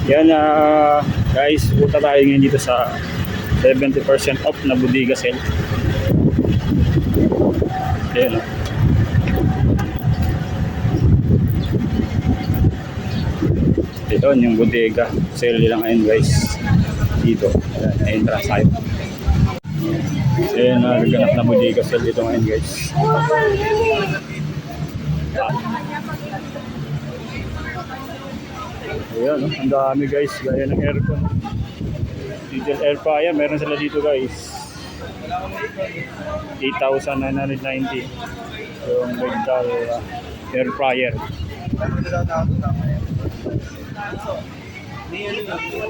Yan guys, punta tayo ngayon dito sa 70% off na bodega sale. Ayan Ito yung bodega sale nila ngayon guys. Dito, entrance tayo. Ayan nagaganap na bodega sale dito ngayon guys. Ayan, ang dami guys, gaya ng aircon. Diesel air fryer, meron sila dito guys. 8,990 yung medical air fryer.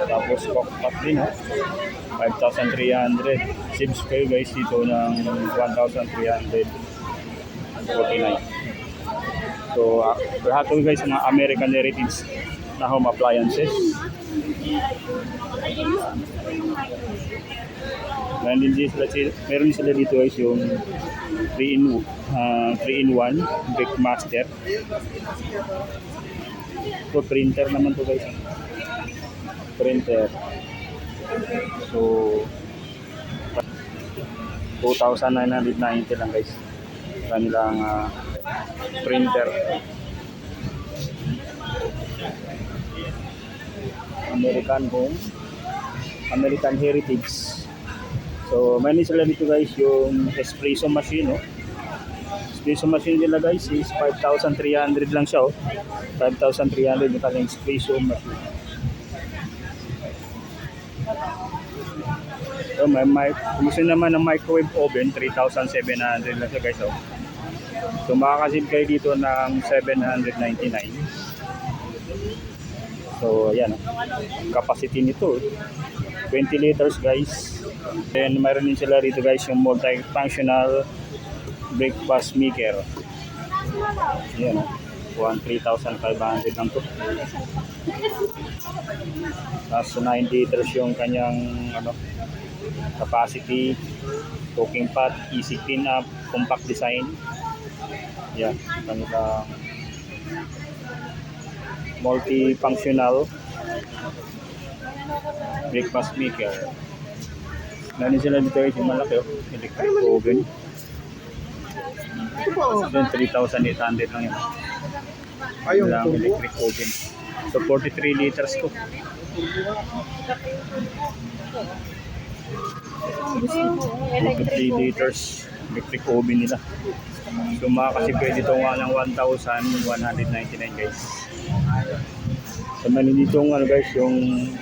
Tapos cockpot din 5,300. Sibs kayo guys dito ng 1,349. So lahat to guys mga American Heritage na home appliances. Meron sila dito guys yung 3-in-1 Brickmaster. So printer naman to guys. Printer. So 2,990 lang guys. Kanilang printer. American Heritage. So meron sila dito guys yung espresso machine Espresso machine nila guys is 5,300 lang siya 5,300 yung kanyang espresso machine. So gusto naman ng microwave oven 3,700 lang siya guys So makakasave kayo dito ng 799. So ayan capacity nito 20 liters guys. Then mayroon din sila dito guys yung multi-functional breakfast maker. Ayan 3,500 lang to. Tapos 9 liters yung kanyang capacity, cooking pot, easy clean up, compact design. Yan, kanilang multi-functional breakfast maker. Meron sila dito yung malaki electric oven. Then 3,800 lang yun. Lang electric oven. So 43 liters to. 43 liters electric oven nila. So makakasip kayo dito nga ng 1,199 guys. So meron dito guys yung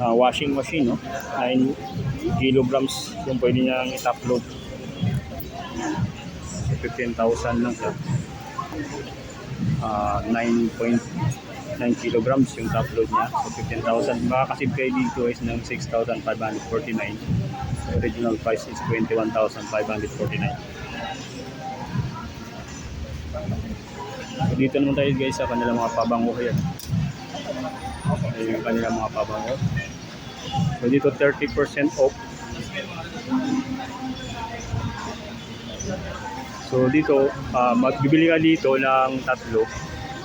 washing machine 9 kilograms yung pwede niyang i-upload. So 15,000 lang siya. 9.9 kilograms yung top load niya. So 15,000. Makakasip kayo dito is ng 6,549. So original price is 21,549. So dito naman tayo guys sa kanilang mga pabango yan. Yung kanilang mga pabango. So dito 30% off. So dito magbibili ka dito ng tatlo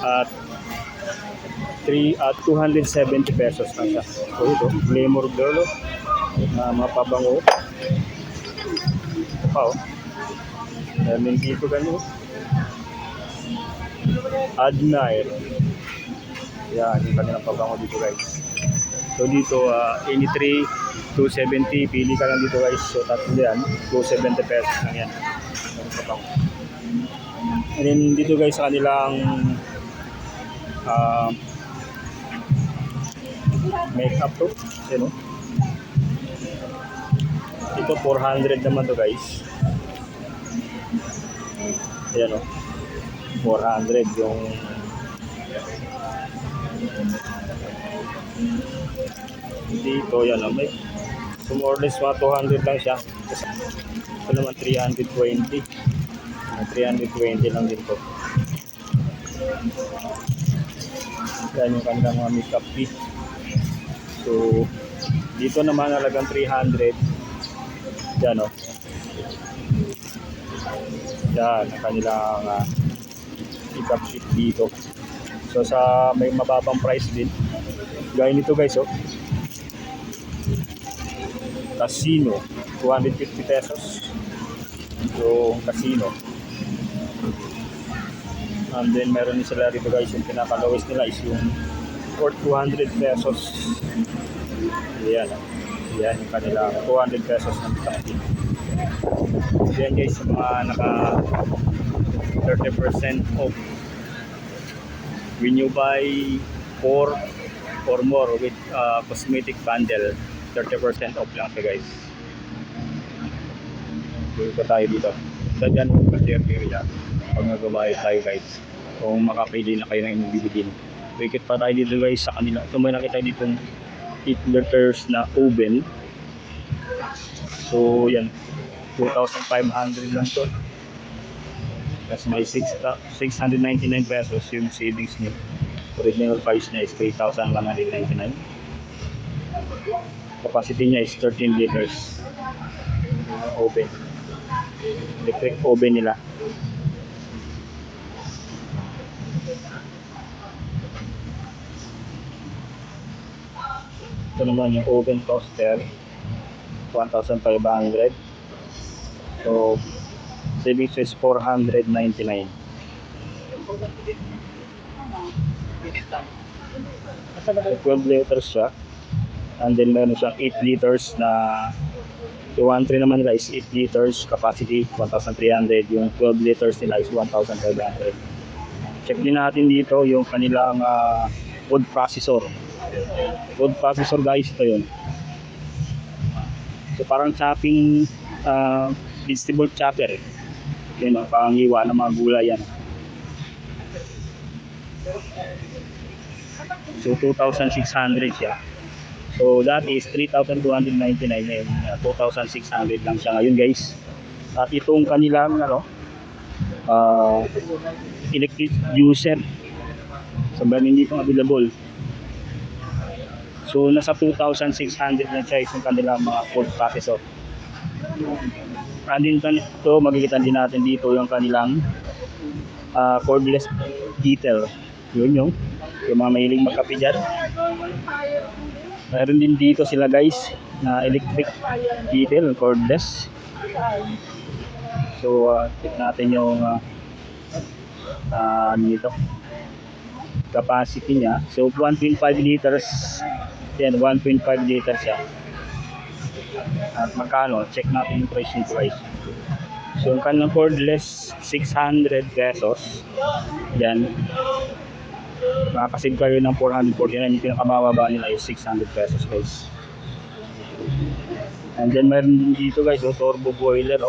at 270 pesos lang siya. So ito, Glamour Girl mga pabango. Ito pa Meron dito ganun. Admire. Yan, yung kanilang pabango dito guys. So dito, any 270, pili ka lang dito guys. So tatlo yan, 270 pesos lang yan. And then dito guys sa kanilang makeup to. Ito 400 naman to guys. Ayan 400 yung dito yan may so more or less 200 lang siya. Ito naman 320 lang dito. Yan yung kanilang mga makeup kit. So dito naman halagang 300. Yan yan ang kanilang makeup kit dito. So sa may mababang price din Gaya nito guys, oh. Casino, 250 pesos. Yung casino. And then meron din sila rito guys, yung pinaka-lowest nila is yung for 200 pesos. Yan. Yan yung kanila 200 pesos ng plastic. Yan guys, yung mga naka 30% off. When you buy 4 or more with cosmetic bundle, 30% off lang siya guys. Dito pa tayo dito. Sa dyan mo kasi area pag nagabayad tayo guys. Kung makapili na kayo ng inyong bibilin. Wikit pa tayo dito guys sa kanila. So may nakita dito 8 liters na oven. So yan, 2,500 lang to. Tapos may 699 pesos yung savings niyo. Original price niya is 3,199. Capacity niya is 13 liters. Oven. Electric oven nila. Ito naman yung oven toaster, 1,500. So savings is 499. 12 liters siya. And then meron siyang 8 liters na yung 1.3 naman nila is 8 liters capacity, 1,300. Yung 12 liters nila is 1,500. Check din natin dito yung kanilang food processor. Food processor guys, ito yun. So parang chopping vegetable chopper. Yun, pangiwa ng mga gulay yan. So 2,600 siya. So that is 3,299 and 2,600 lang siya ngayon guys. At itong kanilang electric juicer. So hindi ito available. So nasa 2,600 na siya yung kanilang mga food processor. And din ito makikita din natin dito yung kanilang cordless heater. Yun yung mga mahilig magkape dyan. Meron din dito sila guys na electric heater, cordless. So check natin yung dito capacity niya. So 1.5 liters. Yan, 1.5 liters siya. At magkano? Check natin yung price nito guys. So yung kanilang cordless 600 pesos. Yan. Makakasave kayo ng 449. Yung pinakamababa nila is 600 pesos guys. And then meron dito guys turbo boiler.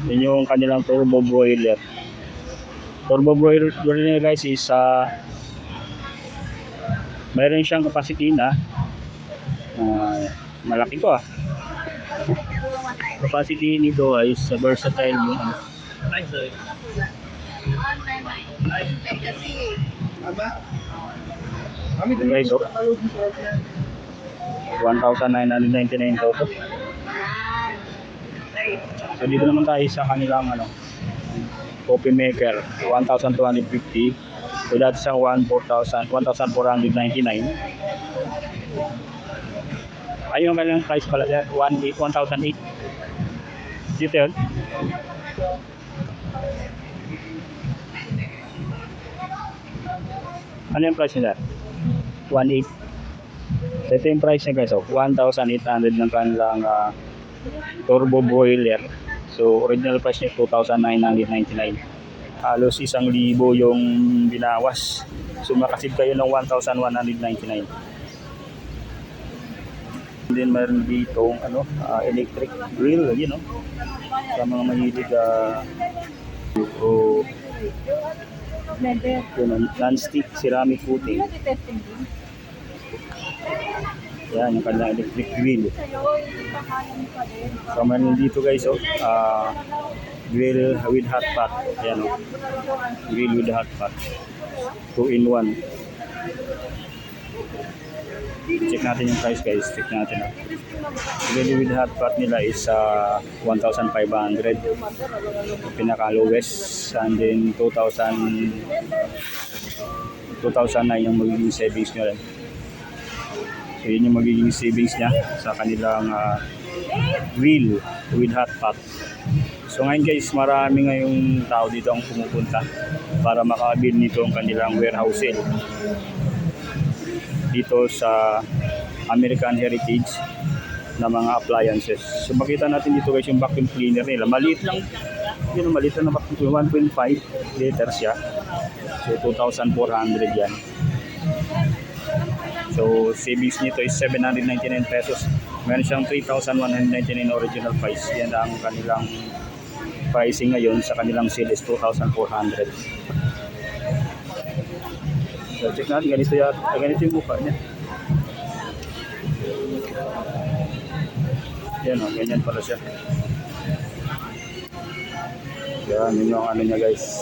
Yun yung kanilang turbo boiler. Turbo boiler guys is meron siyang capacity na malaki ko capacity nito ay versatile yung guys 1,999 total. So dito naman tayo sa kanilang coffee maker, 1,250. So that's ang 1,499. Ayun kanilang price pala, 1,008. Dito yun. Ano yung price nila? 1,800. So ito yung price niya guys, 1,800 ng kanilang turbo boiler. So original price niya 2,999. Halos 1,000 yung binawas. So makasave kayo ng 1,199. And then meron dito electric grill, sa mga mahilig non-stick ceramic puting. Yan yung kanilang electric grill. So meron dito guys grill with hot pot. Ayan grill with hot pot, 2-in-1. Check natin yung price guys, check natin grill with hot pot nila is 1,500 pinaka lowest, and then 2,009 yung magiging savings nyo rin. So yun yung magiging savings niya sa kanilang grill with hot pot. So ngayon guys, marami ngayong tao dito ang pumupunta para makabil nito ang kanilang warehouse sale dito sa American Heritage na mga appliances. So makita natin dito guys yung vacuum cleaner nila. Maliit lang, yun, maliit lang na vacuum cleaner, 1.5 liters siya. So 2,400 yan. So savings nito is 799 pesos. Meron siyang 3,199 original price. Yan ang kanilang pricing ngayon sa kanilang sale is 2,400. So check natin, ganito yung mukha niya. Yan o, ganyan pala siya. Yan, yun yung ano niya guys.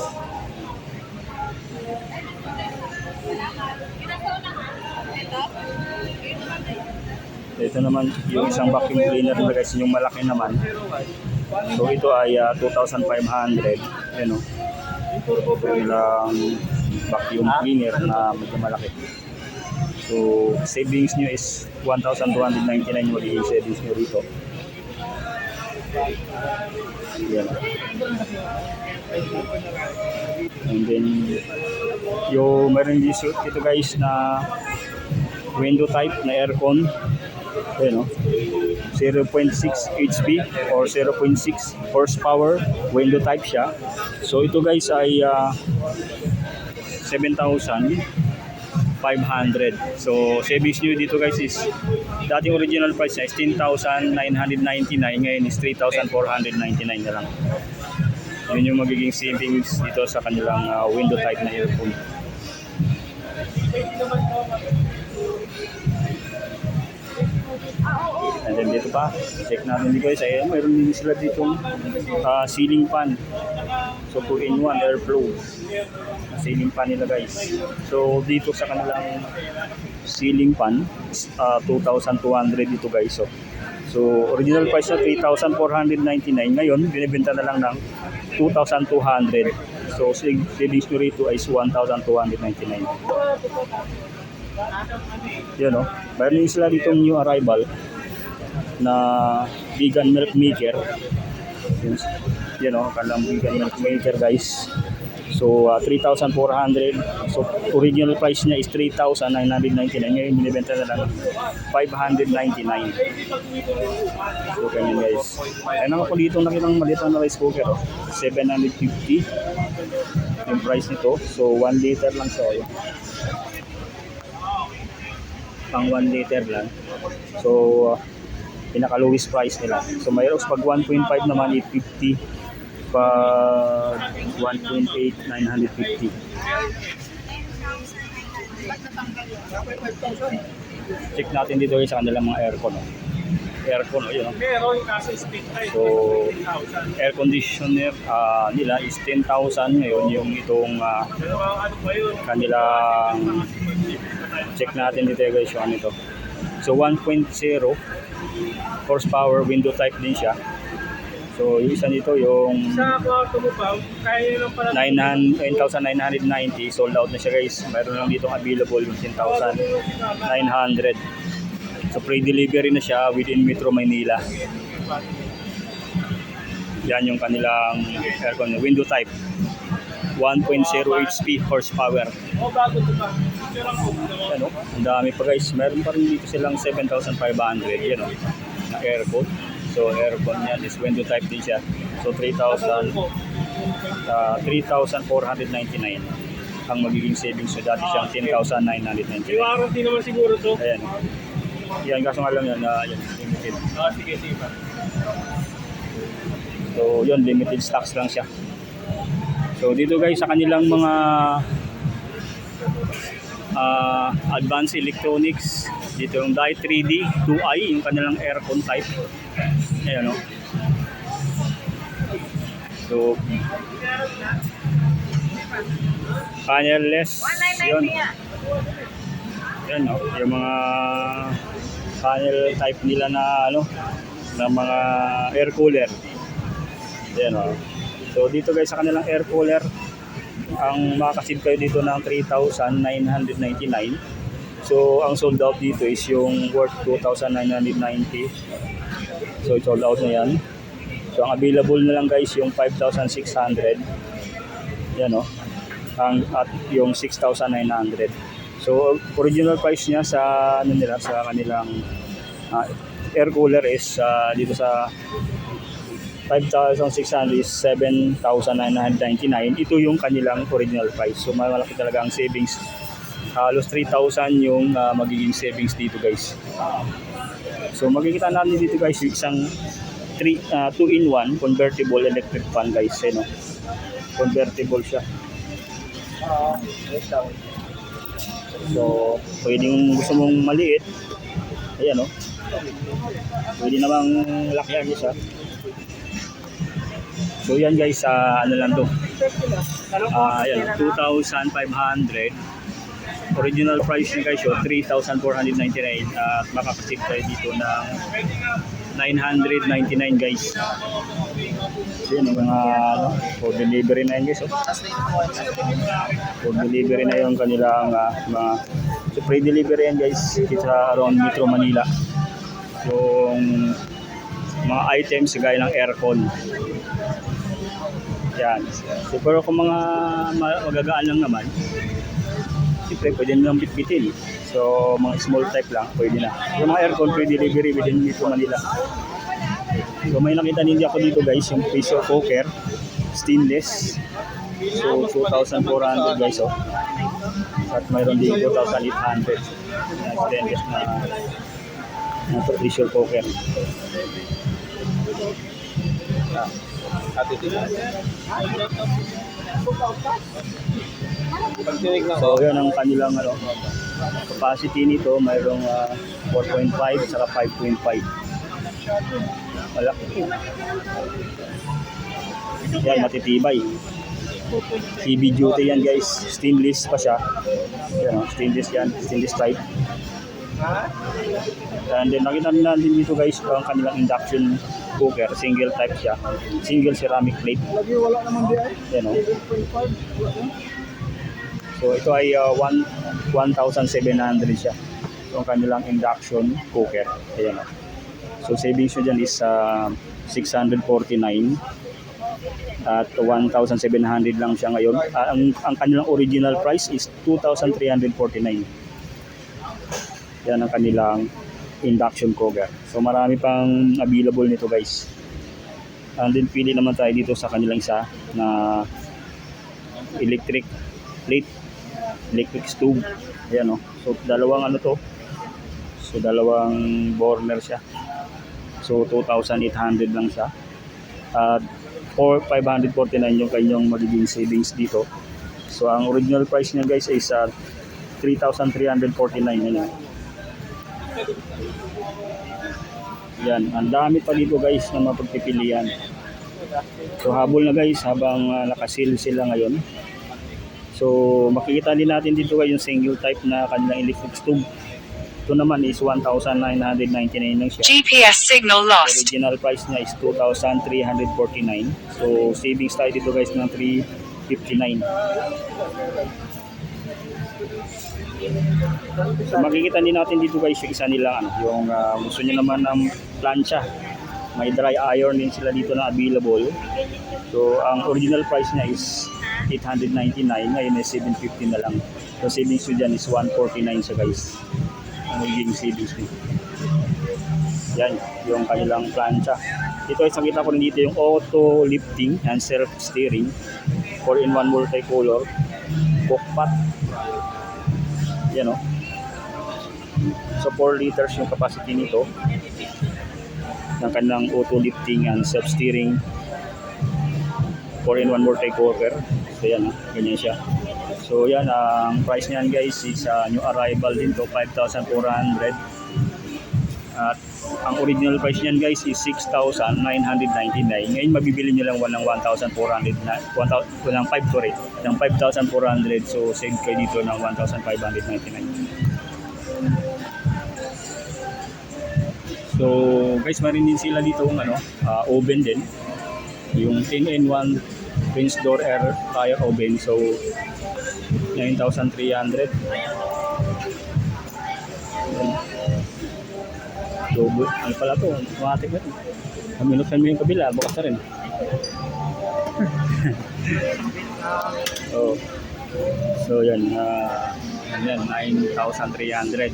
Ito naman yung isang vacuum cleaner nila guys, yung malaki naman. So ito ay 2,500. Yan o. Ito nilang vacuum cleaner na medyo malaki. So savings nyo is 1,299 magiging savings nyo rito. Yan. And then yung meron dito guys na window type na aircon. Ayan, no? 0.6 HP or 0.6 horsepower window type siya. So ito guys ay 7,500. So savings nyo dito guys is dating original price niya is 10,999, ngayon is 3,499 na lang. Yun yung magiging savings dito sa kanilang window type na aircon. And then dito pa, check natin dito guys, ay mayroon din sila ditong ceiling fan. So 2-in-1 airflow ceiling fan nila guys. So dito sa kanilang ceiling fan, 2,200 dito guys. So original price na 3,499, ngayon binibenta na lang ng 2,200. So savings nyo rito is 1,299. Yan o, mayroon din sila ditong new arrival na vegan milk maker. Yan o, kanilang vegan milk maker guys. So 3,400. So original price niya is 3,999, ngayon binibenta na lang 599. So ganyan guys. Ayun ako dito nakitang maliit na rice cooker, 750 yung price nito. So 1 liter lang siya. Pang 1 liter lang. So pinaka lowest price nila. So mayroon pag 1.5 naman 850, pag 1.8 950. Check natin dito sa kanilang mga aircon. Aircon yun. So air conditioner nila is 10,000 ngayon. Yung itong kanilang check natin dito guys yung ano ito. So 1.0 horsepower window type din siya. So yung isa nito yung 9,990 sold out na siya guys. Mayroon lang dito available yung 10,900. So pre-delivery na siya within Metro Manila. Yan yung kanilang aircon window type. 1.0 HP horsepower. Ano? Ang dami pa guys. Meron pa rin dito silang 7,500 yan o, na aircon. So aircon yan is window type din siya. So 3,499 ang magiging savings. So dati siyang 10,999. Warranty naman siguro to. Ayan. Yan, kaso nga lang yan na yan, limited. Sige, sige. So yun, limited stocks lang siya. So dito guys sa kanilang mga advanced electronics, dito yung Dye 3D 2i, yung kanilang aircon type. Ayan o. So panel-less yun. Yan o, yung mga panel type nila na ano, na mga air cooler. Yan o. So dito guys sa kanilang air cooler, ang makakasave kayo dito ng 3,999. So ang sold out dito is yung worth 2,990. So it's sold out na yan. So ang available na lang guys yung 5,600. Yan o. At yung 6,900. So original price niya sa ano nila, sa kanilang air cooler is dito sa 5,600 is 7,999. Ito yung kanilang original price. So malaki talaga ang savings. Halos 3,000 yung magiging savings dito guys. So makikita natin dito guys yung isang 2-in-1 convertible electric fan guys. No? Convertible siya. So pwedeng gusto mong maliit. Ayan o. Pwede namang lakihan siya. So yan guys, ano lang to. Ayan, 2,500. Original price niya guys, 3,499. At makakasip tayo dito ng 999 guys. So yun, mga for delivery na yan guys. For delivery na yung kanilang mga so free delivery yan guys sa around Metro Manila. Yung mga items gaya ng aircon. Yan. So pero kung mga magagaan lang naman, siyempre pwede nilang bitbitin. So mga small type lang, pwede na. Yung mga aircon free delivery within Metro Manila. So may nakita ninyo ako dito guys, yung pressure cooker, stainless. So 2,400 guys oh. At mayroon din 2,800 na stainless na pressure cooker. So yun ang kanilang capacity nito, mayroong 4.5 at saka 5.5. Malaki. Yan, matitibay. CB duty yan guys, stainless pa siya. Yan, stainless yan, stainless type. And then nakita natin dito guys ang kanilang induction cooker, single type siya, single ceramic plate. Yan o. So ito ay 1,700 siya. Ang kanilang induction cooker. Ayan o. So savings nyo dyan is 649 at 1,700 lang siya ngayon. Ang kanilang original price is 2,349. Yan ang kanilang induction cooker. So marami pang available nito guys. And then pili naman tayo dito sa kanilang isa na electric plate, electric stove. Ayan o. So dalawang to. So dalawang burner siya. So 2,800 lang siya. At 549 yung kanyang magiging savings dito. So ang original price niya guys is 3,349. Yan, ang dami pa dito guys na mapagpipilian. So habol na guys habang nakasil sila ngayon. So makikita din natin dito guys yung single type na kanilang electric stove. Ito naman is 1,999 lang siya. GPS signal lost. Original price niya is 2,349. So savings tayo dito guys ng 359. So makikita din natin dito guys yung isa nilang yung gusto niyo naman ng plancha. May dry iron din sila dito na available. So ang original price niya is 899, ngayon ay 750 na lang. So savings nyo dyan is 149 siya guys. Ang magiging savings nyo. Yan, yung kanilang plancha. Ito ay nakita ko rin dito yung auto lifting and self steering 4-in-1 multicolor cookpot. Yan o. So 4 liters yung capacity nito ng kanilang auto lifting and self steering 4-in-1 multi-cooker. So yan, ganyan siya. So yan, ang price niyan guys is new arrival din to, 5,400. At ang original price niyan guys is 6,999. Ngayon mabibili nyo lang ng 1,400 na, walang 5 sorry, ng 5,400. So save kayo dito ng 1,599. So guys, marin din sila dito ng oven din. Yung 10-in-1 Prince Door Air Fryer Oven. So 9,300. Double, ano pala to? Automatic na to. Minuksan mo yung kabila, bukas na rin. Oh. So yan, yan 9,300.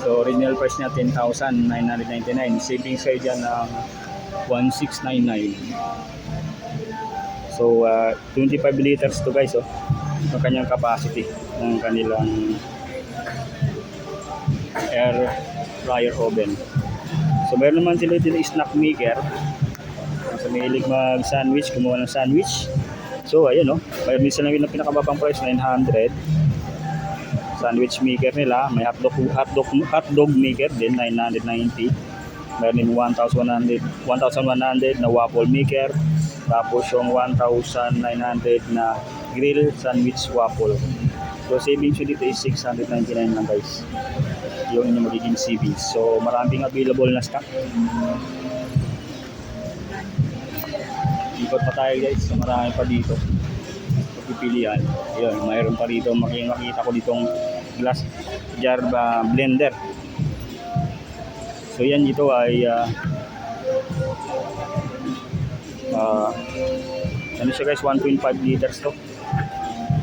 So original price niya 10,999. Savings kayo dyan ng 1,699. So 25 liters to guys, oh. Ang kanyang capacity ng kanilang air fryer oven. So meron naman sila dito snack maker. Sa mahilig mag sandwich, gumawa ng sandwich. So ayan, oh, mayroon din sila ng pinakababang price 900. Sandwich maker nila, may hotdog maker din 990. Meron din 1,100 na waffle maker. Tapos yung 1,900 na grill sandwich waffle. So savings dito is 699 lang guys. Yung inyong magiging savings. So maraming available na stock. Ikot pa tayo guys, so marami pa dito pipilian. Yun, mayroon pa dito, makikita ko ditong glass jar blender. So yan dito ay ano siya guys, 1.5 liters to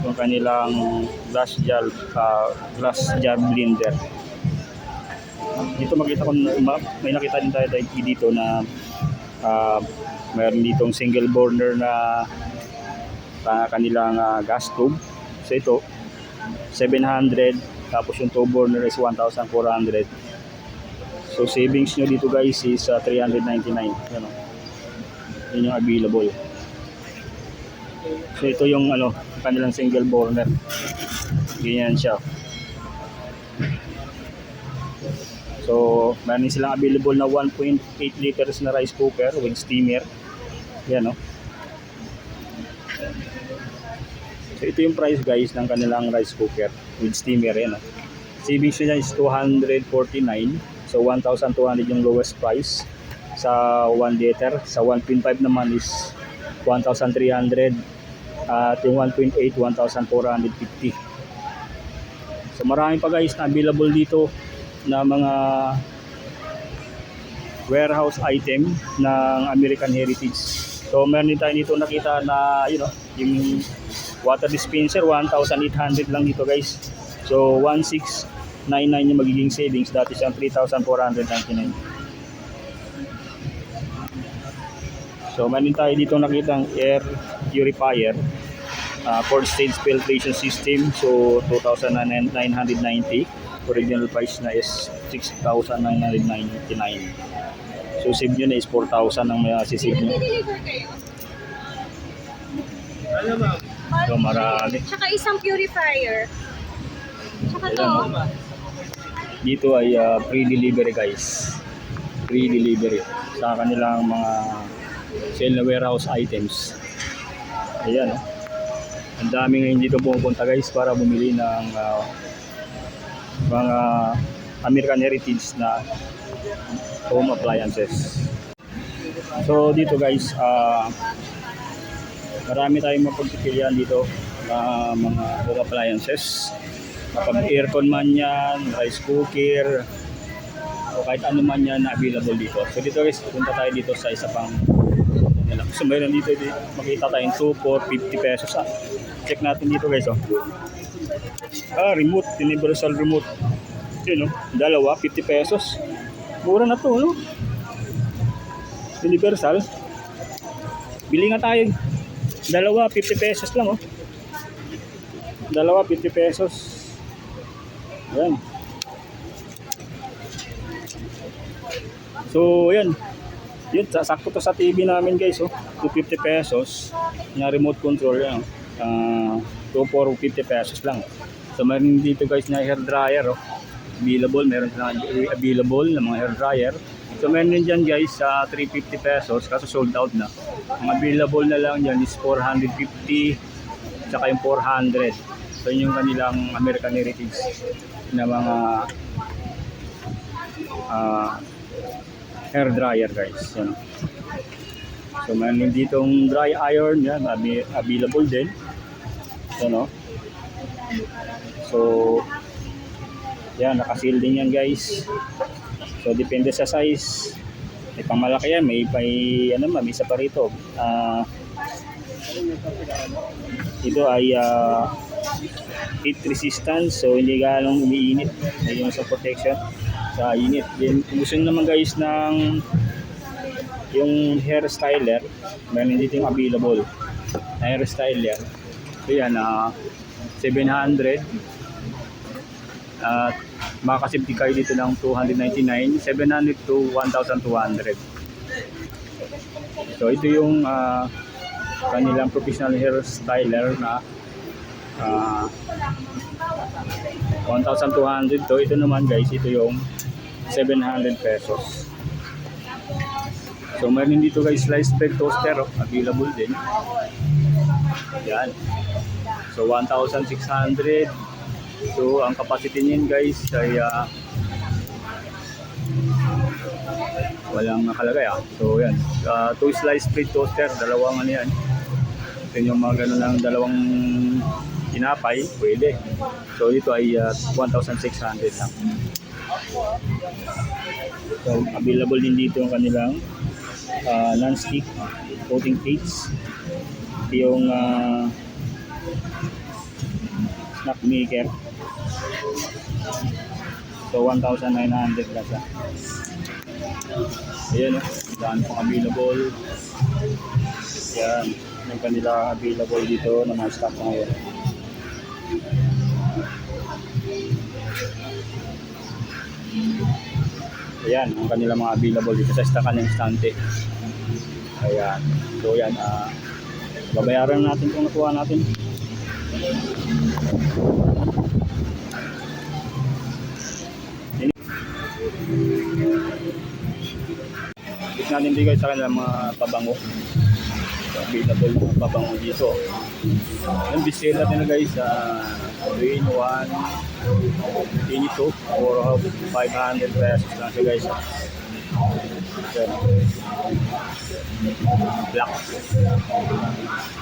yung kanilang glass jar blender. Dito makita ko, may nakita din tayo dito na mayroon ditong single burner na kanilang gas tube. So ito 700, tapos yung 2 burner is 1,400. So savings nyo dito guys is 399. Yan, yun yung available. So ito yung kanilang single burner. Ganyan siya. So meron silang available na 1.8 liters na rice cooker with steamer. Yan, no? So ito yung price guys ng kanilang rice cooker with steamer. Yan, no? Savings nyo is 249. So 1,200 yung lowest price sa 1 liter. Sa 1.5 naman is 1,300. At yung 1.8, 1,450. So marami pa guys na available dito na mga warehouse item ng American Heritage. So meron din tayo dito nakita na yung water dispenser 1,800 lang dito guys. So 1,699 yung magiging savings, dati siyang 3,499. So meron din tayo dito nakita ang air purifier, 4-stage filtration system. So 2,990. Original price na is 6,999. So save nyo na is 4,000 ang may sisave nyo. So marami. Tsaka isang purifier. Tsaka to. Dito ay free delivery guys. Free delivery sa kanilang mga sale na warehouse items. Ayan, oh. Ang dami ngayon dito pumunta guys para bumili ng mga American Heritage na home appliances. So dito guys, marami tayong mapagpipilian dito na mga home appliances. Kapag aircon man yan, rice cooker, o kahit ano man yan na available dito. So dito guys, punta tayo dito sa isa pang so mayroon dito, makita tayong 2 for 50 pesos. Check natin dito guys, oh. Remote, universal remote. Yun, dalawa, 50 pesos. Mura na to, no? Universal. Bili nga tayo. Dalawa, 50 pesos lang, oh. Dalawa, 50 pesos. Yan. So, yan. Yun, sakto to sa TV namin guys, oh. 250 pesos. Yung remote control, yan. 2 for 50 pesos lang. So, meron dito guys na hair dryer, oh. Available, meron silang available na mga hair dryer. So meron din dyan guys sa 350 pesos, kaso sold out na. Ang available na lang dyan is 450 tsaka yung 400. So yun yung kanilang American Heritage na mga hair dryer guys. Yan. So meron din ditong dry iron, yan, available din. So Yan, nakaseal din yan guys. So depende sa size. May pangmalaki yan, may ano man, may isa pa rito. Ito ay heat resistance, so hindi ganong umiinit. Yung sa protection sa init. Then kung gusto nyo naman guys ng yung hair styler, meron dito yung available na hair styler. So yan, 700 at makakasipti kayo dito ng 299, 700 to 1,200. So ito yung kanilang professional hair styler na 1,200 to. Ito naman guys, ito yung 700 pesos. So meron dito guys sliced bread toaster, available din. Yan. So 1,600. So ang capacity niyan guys ay walang nakalagay So yan, 2 slice bread toaster, dalawang ano yan. Ito yung mga ganun lang, dalawang tinapay, pwede. So ito ay 1,600 lang. So available din dito ang kanilang non-stick coating plates. Ito yung snack maker. So 1,900 lang siya. Ayan daan pang available. Yan, yung kanila available dito na mga stock ngayon. Ayan, ang kanila mga available dito sa stockan ng instante. Ayan. So yan, babayaran natin kung nakuha natin. Bit natin bigay sa kanila mga pabango. Available mga pabango dito. Yung bisel natin na guys, 3 in 1, tinito, for 500 pesos lang siya guys. Yan. Black.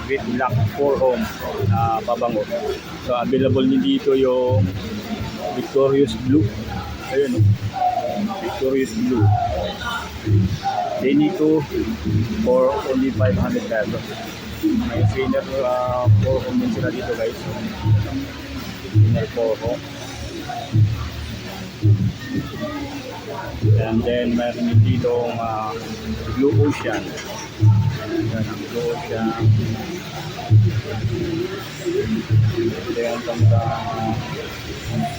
With black for home na pabango. So available din dito yung Victorious Blue. Ayun, Victorious Blue. They need to for only 500 pesos. May trainer for home din sila dito guys. Trainer for home. And then meron din dito Blue Ocean. Yan ang Blue Ocean. Then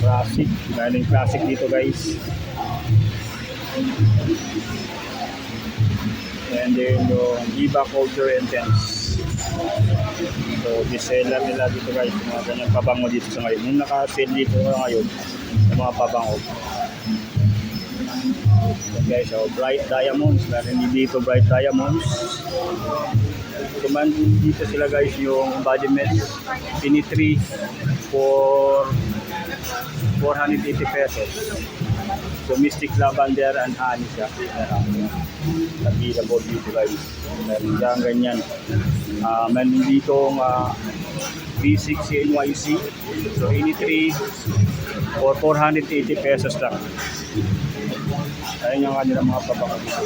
classic. Meron classic dito guys. And then yung Iba Culture Intense. So diseller nila dito guys, mga ganyang pabango dito sa ngayon. Yung naka-sale dito ngayon sa mga pabango. So guys, so Bright Diamonds, meron din dito Bright Diamonds. Kuman dito sila guys yung body mist Infinity for 480 pesos. So Mystic Lavender and Honey siya. Available dito guys. Meron dyan ganyan. Meron dito B6 NYC. So Infinity for 480 pesos lang. Ayun yung kanilang mga pabango dito.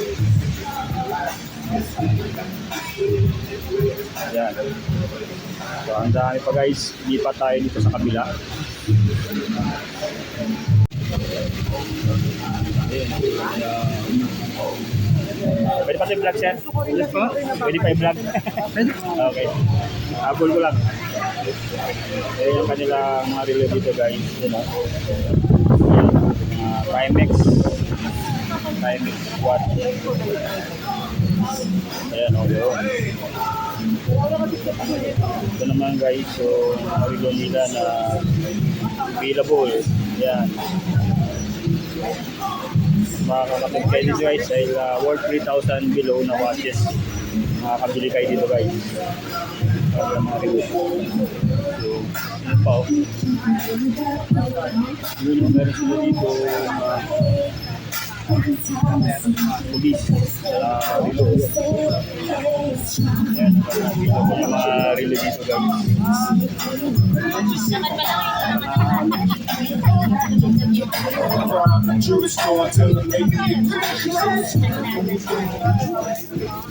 Ayan. So ang dami pa guys. Lipat tayo dito sa kabila. Pwede pa sa vlog sir? Pwede pa? Pwede pa i-vlog? Okay. Habol ko lang. Ayan yung kanilang mga relo dito guys. You know? Timex. Timex squad. Ayan o yun. Ito naman guys. So mga relo nila na available. Ayan. Makakapit kayo dito guys dahil worth 3,000 below na watches. Makakabili kayo dito guys. Para mga review. So, yun pa o. Yun, meron sila dito police sa relo. Ayan, dito po mga relo dito guys.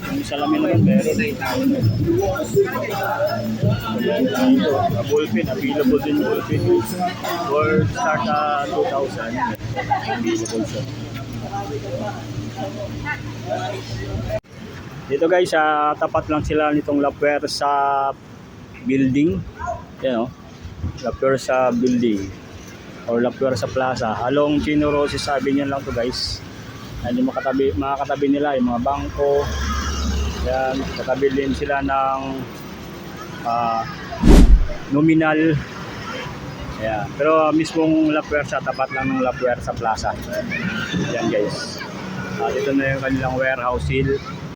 Yung salamin naman meron. Ballpen, available din ballpen. For start 2,000. Available siya. Dito guys, tapat lang sila nitong La Puerta building. Yan o. La Puerta building. Or La Puerta Plaza. Along Chino Rosis Avenue lang to guys. Yan yung makakatabi nila, yung mga bangko. Yan, katabi din sila ng nominal. Yan. Pero mismong La Puerta, tapat lang ng La Puerta Plaza. Yan guys. Ito na yung kanilang warehouse hill.